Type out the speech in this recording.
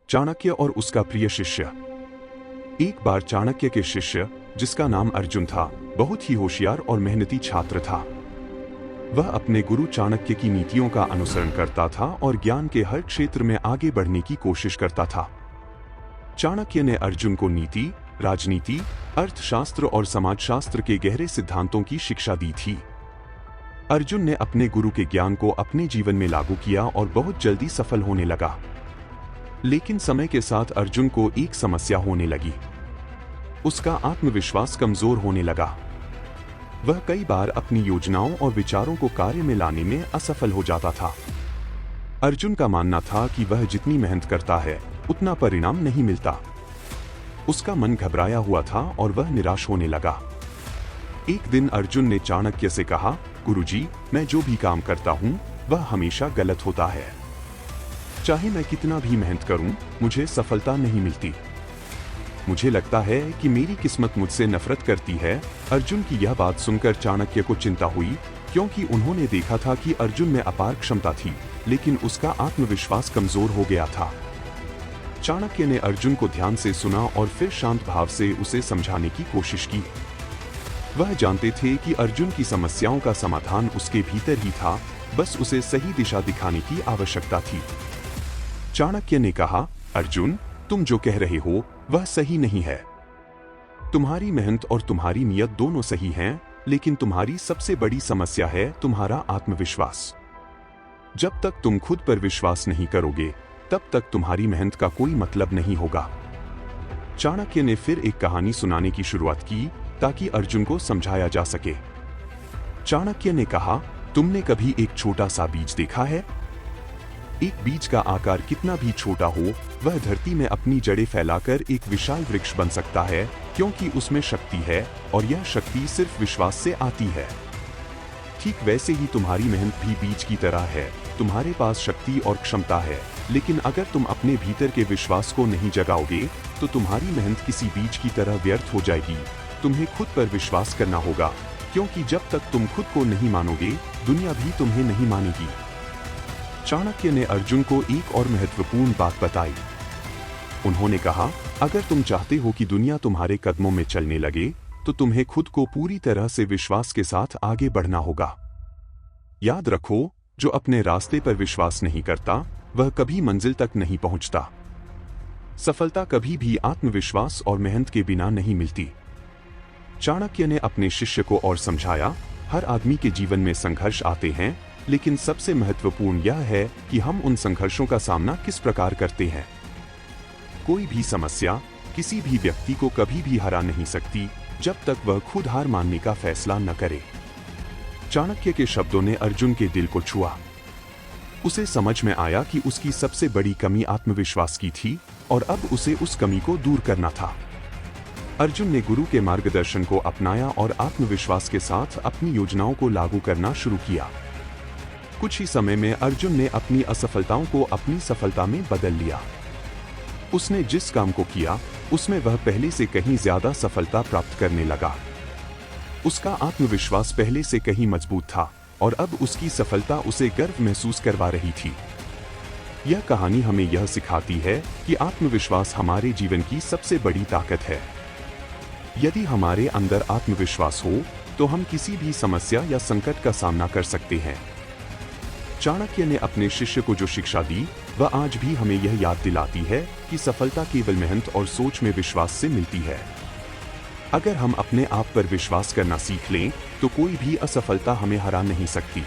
चाणक्य और उसका प्रिय शिष्य। एक बार चाणक्य के शिष्य, जिसका नाम अर्जुन था, बहुत ही होशियार और मेहनती छात्र था। वह अपने गुरु चाणक्य की नीतियों का अनुसरण करता था और ज्ञान के हर क्षेत्र में आगे बढ़ने की कोशिश करता था। चाणक्य ने अर्जुन को नीति, राजनीति, अर्थशास्त्र और समाजशास्त्र के गहरे सिद्धांतों की शिक्षा दी थी। अर्जुन ने अपने गुरु के ज्ञान को अपने जीवन में लागू किया और बहुत जल्दी सफल होने लगा। लेकिन समय के साथ अर्जुन को एक समस्या होने लगी। उसका आत्मविश्वास कमजोर होने लगा। वह कई बार अपनी योजनाओं और विचारों को कार्य में लाने में असफल हो जाता था। अर्जुन का मानना था कि वह जितनी मेहनत करता है, उतना परिणाम नहीं मिलता। उसका मन घबराया हुआ था और वह निराश होने लगा। एक दिन अर्जुन ने चाणक्य से कहा, गुरुजी, मैं जो भी काम करता हूँ, वह हमेशा गलत होता है। चाहे मैं कितना भी मेहनत करूं, मुझे सफलता नहीं मिलती। मुझे लगता है कि मेरी किस्मत मुझसे नफरत करती है। अर्जुन की यह बात सुनकर चाणक्य को चिंता हुई, क्योंकि उन्होंने देखा था कि अर्जुन में अपार क्षमता थी, लेकिन उसका आत्मविश्वास कमजोर हो गया था। चाणक्य ने अर्जुन को ध्यान से सुना और फिर शांत भाव से उसे समझाने की कोशिश की। वह जानते थे कि अर्जुन की समस्याओं का समाधान उसके भीतर ही था, बस उसे सही दिशा दिखाने की आवश्यकता थी। चाणक्य ने कहा, अर्जुन, तुम जो कह रहे हो वह सही नहीं है। तुम्हारी मेहनत और तुम्हारी नियत दोनों सही हैं, लेकिन तुम्हारी सबसे बड़ी समस्या है तुम्हारा आत्मविश्वास। जब तक तुम खुद पर विश्वास नहीं करोगे, तब तक तुम्हारी मेहनत का कोई मतलब नहीं होगा। चाणक्य ने फिर एक कहानी सुनाने की शुरुआत की ताकि अर्जुन को समझाया जा सके। चाणक्य ने कहा, तुमने कभी एक छोटा सा बीज देखा है? एक बीज का आकार कितना भी छोटा हो, वह धरती में अपनी जड़ें फैलाकर एक विशाल वृक्ष बन सकता है, क्योंकि उसमें शक्ति है और यह शक्ति सिर्फ विश्वास से आती है। ठीक वैसे ही तुम्हारी मेहनत भी बीज की तरह है। तुम्हारे पास शक्ति और क्षमता है, लेकिन अगर तुम अपने भीतर के विश्वास को नहीं जगाओगे, तो तुम्हारी मेहनत किसी बीज की तरह व्यर्थ हो जाएगी। तुम्हें खुद पर विश्वास करना होगा, क्योंकि जब तक तुम खुद को नहीं मानोगे, दुनिया भी तुम्हें नहीं मानेगी। चाणक्य ने अर्जुन को एक और महत्वपूर्ण बात बताई। उन्होंने कहा, अगर तुम चाहते हो कि दुनिया तुम्हारे कदमों में चलने लगे, तो तुम्हें खुद को पूरी तरह से विश्वास के साथ आगे बढ़ना होगा। याद रखो, जो अपने रास्ते पर विश्वास नहीं करता, वह कभी मंजिल तक नहीं पहुंचता। सफलता कभी भी आत्मविश्वास और मेहनत के बिना नहीं मिलती। चाणक्य ने अपने शिष्य को और समझाया, हर आदमी के जीवन में संघर्ष आते हैं, लेकिन सबसे महत्वपूर्ण यह है कि हम उन संघर्षों का सामना किस प्रकार करते हैं। कोई भी समस्या किसी भी व्यक्ति को कभी भी हरा नहीं सकती, जब तक वह खुद हार मानने का फैसला न करे। चाणक्य के शब्दों ने अर्जुन के दिल को छुआ। उसे समझ में आया कि उसकी सबसे बड़ी कमी आत्मविश्वास की थी और अब उसे उस कमी को दूर करना था। अर्जुन ने गुरु के मार्गदर्शन को अपनाया और आत्मविश्वास के साथ अपनी योजनाओं को लागू करना शुरू किया। कुछ ही समय में अर्जुन ने अपनी असफलताओं को अपनी सफलता में बदल लिया। उसने जिस काम को किया, उसमें वह पहले से कहीं ज्यादा सफलता प्राप्त करने लगा। उसका आत्मविश्वास पहले से कहीं मजबूत था और अब उसकी सफलता उसे गर्व महसूस करवा रही थी। यह कहानी हमें यह सिखाती है कि आत्मविश्वास हमारे जीवन की सबसे बड़ी ताकत है। यदि हमारे अंदर आत्मविश्वास हो, तो हम किसी भी समस्या या संकट का सामना कर सकते हैं। चाणक्य ने अपने शिष्य को जो शिक्षा दी, वह आज भी हमें यह याद दिलाती है कि सफलता केवल मेहनत और सोच में विश्वास से मिलती है। अगर हम अपने आप पर विश्वास करना सीख लें, तो कोई भी असफलता हमें हरा नहीं सकती।